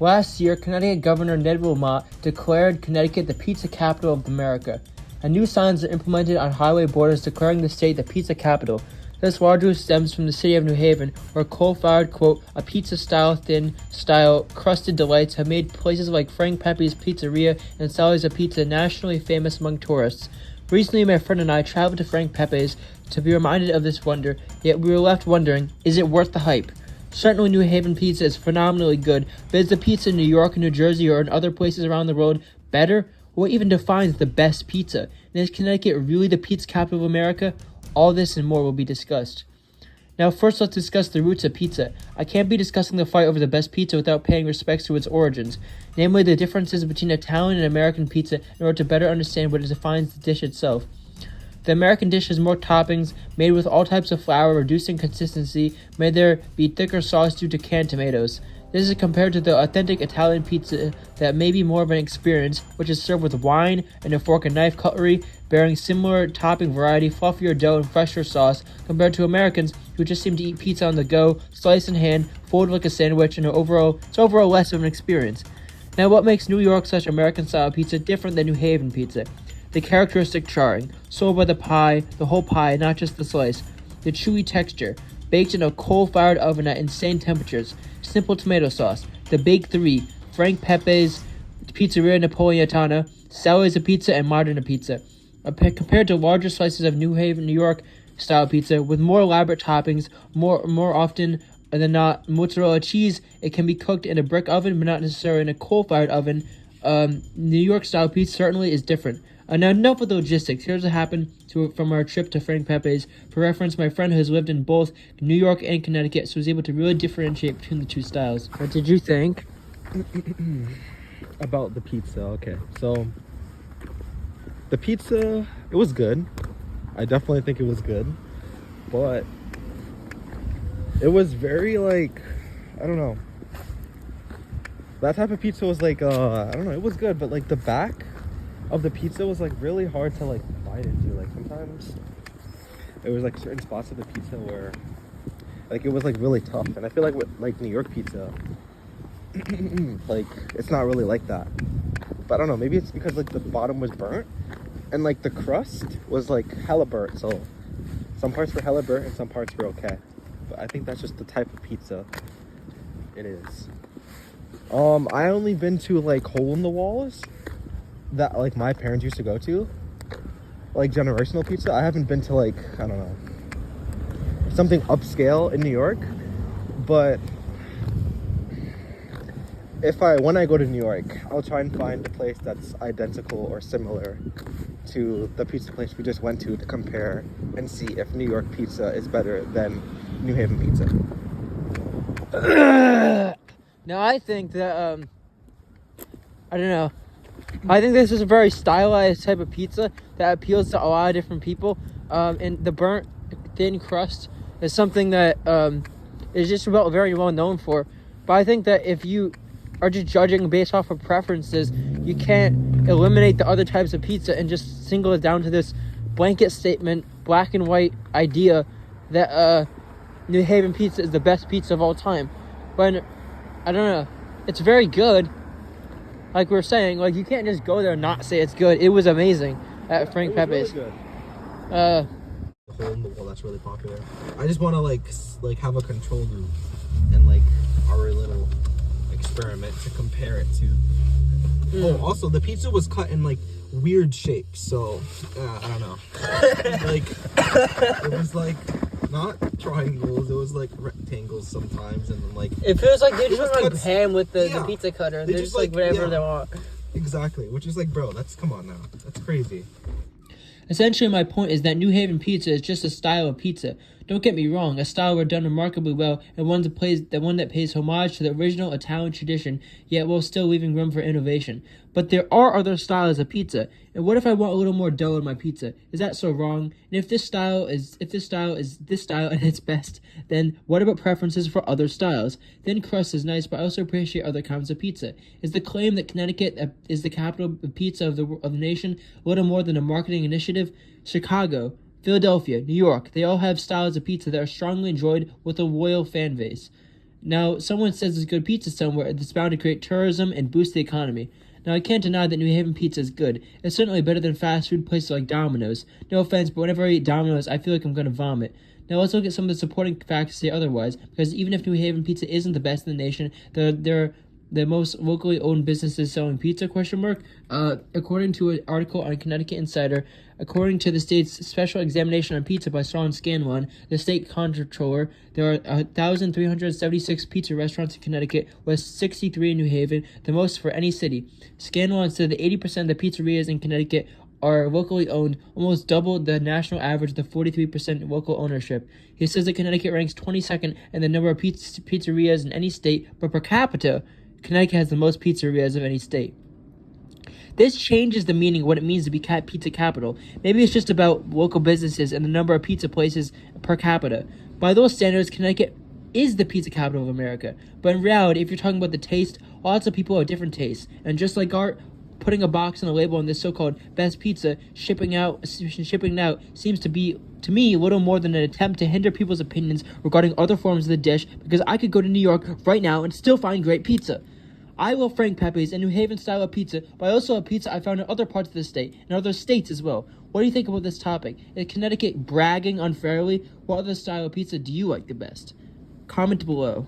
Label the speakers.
Speaker 1: Last year, Connecticut Governor Ned Lamont declared Connecticut the pizza capital of America. And new signs are implemented on highway borders declaring the state the pizza capital. This largely stems from the city of New Haven, where coal-fired, quote, a pizza-style, thin-style, crusted delights have made places like Frank Pepe's Pizzeria and Sally's Pizza nationally famous among tourists. Recently, my friend and I traveled to Frank Pepe's to be reminded of this wonder, yet we were left wondering, is it worth the hype? Certainly, New Haven pizza is phenomenally good, but is the pizza in New York and New Jersey or in other places around the world better? What even defines the best pizza? And is Connecticut really the pizza capital of America? All this and more will be discussed. Now, first, let's discuss the roots of pizza. I can't be discussing the fight over the best pizza without paying respects to its origins, namely the differences between Italian and American pizza in order to better understand what defines the dish itself. The American dish has more toppings, made with all types of flour, reducing consistency, may there be thicker sauce due to canned tomatoes. This is compared to the authentic Italian pizza that may be more of an experience, which is served with wine and a fork and knife cutlery, bearing similar topping variety, fluffier dough, and fresher sauce, compared to Americans who just seem to eat pizza on the go, sliced in hand, folded like a sandwich, and it's overall less of an experience. Now, what makes New York such American-style pizza different than New Haven pizza? The characteristic charring, sold by the whole pie, not just the slice. The chewy texture, baked in a coal-fired oven at insane temperatures. Simple tomato sauce. The big three, Frank Pepe's Pizzeria Napoletana, Sally's Pizza, and Modern Pizza. Compared to larger slices of New Haven, New York style pizza with more elaborate toppings, more often than not mozzarella cheese, it can be cooked in a brick oven, but not necessarily in a coal-fired oven. New York style pizza certainly is different. Now, enough with the logistics. Here's what happened from our trip to Frank Pepe's. For reference, my friend who has lived in both New York and Connecticut, so was able to really differentiate between the two styles. What did you think?
Speaker 2: About the pizza, okay. So, the pizza, it was good. I definitely think it was good. But, it was very, I don't know. That type of pizza was I don't know, it was good, but, the back of the pizza was really hard to bite into. Sometimes there was certain spots of the pizza where it was really tough, and I feel with New York pizza it's not really like that. But I don't know, maybe it's because the bottom was burnt and the crust was hella burnt, so some parts were hella burnt and some parts were okay. But I think that's just the type of pizza it is. I only been to hole in the walls that my parents used to go to, generational pizza. I haven't been to I don't know, something upscale in New York. But when I go to New York, I'll try and find a place that's identical or similar to the pizza place we just went to compare and see if New York pizza is better than New Haven pizza.
Speaker 1: Now, I think that I don't know. I think this is a very stylized type of pizza that appeals to a lot of different people. And the burnt, thin crust is something that is just very well known for. But I think that if you are just judging based off of preferences, you can't eliminate the other types of pizza and just single it down to this blanket statement, black and white idea that New Haven pizza is the best pizza of all time. When, I don't know, it's very good. Like we were saying, you can't just go there and not say it's good. It was amazing at Frank Pepe's.
Speaker 2: Really good. The hole in the wall, that's really popular. I just want to have a control group and our little experiment to compare it to. Oh, also the pizza was cut in weird shapes, so I don't know. It was not triangles, it was rectangles sometimes, and then
Speaker 1: it feels like they just want ham with the pizza cutter. They're just whatever they want.
Speaker 2: Exactly, which is bro, come on now, that's crazy.
Speaker 1: Essentially, my point is that New Haven pizza is just a style of pizza. Don't get me wrong, a style we're done remarkably well, and one that pays homage to the original Italian tradition, yet while still leaving room for innovation. But there are other styles of pizza, and what if I want a little more dough in my pizza? Is that so wrong? And if this style is this style at its best, then what about preferences for other styles? Thin crust is nice, but I also appreciate other kinds of pizza. Is the claim that Connecticut is the capital of pizza of the nation a little more than a marketing initiative? Chicago, Philadelphia, New York, they all have styles of pizza that are strongly enjoyed with a loyal fan base. Now, someone says there's good pizza somewhere, it's bound to create tourism and boost the economy. Now, I can't deny that New Haven pizza is good. It's certainly better than fast food places like Domino's. No offense, but whenever I eat Domino's, I feel like I'm going to vomit. Now, let's look at some of the supporting facts to say otherwise, because even if New Haven pizza isn't the best in the nation, there are the most locally owned businesses selling pizza, according to an article on Connecticut Insider. According to the state's special examination on pizza by Sean Scanlon, the state comptroller, there are 1,376 pizza restaurants in Connecticut, with 63 in New Haven, the most for any city. Scanlon said that 80% of the pizzerias in Connecticut are locally owned, almost double the national average of 43% local ownership. He says that Connecticut ranks 22nd in the number of pizzerias in any state, but per capita, Connecticut has the most pizzerias of any state. This changes the meaning of what it means to be pizza capital. Maybe it's just about local businesses and the number of pizza places per capita. By those standards, Connecticut is the pizza capital of America. But in reality, if you're talking about the taste, lots of people have different tastes. And just like art, putting a box and a label on this so-called best pizza shipping out seems to be, to me, little more than an attempt to hinder people's opinions regarding other forms of the dish, because I could go to New York right now and still find great pizza. I love Frank Pepe's and New Haven style of pizza, but I also love pizza I found in other parts of the state, and other states as well. What do you think about this topic? Is Connecticut bragging unfairly? What other style of pizza do you like the best? Comment below.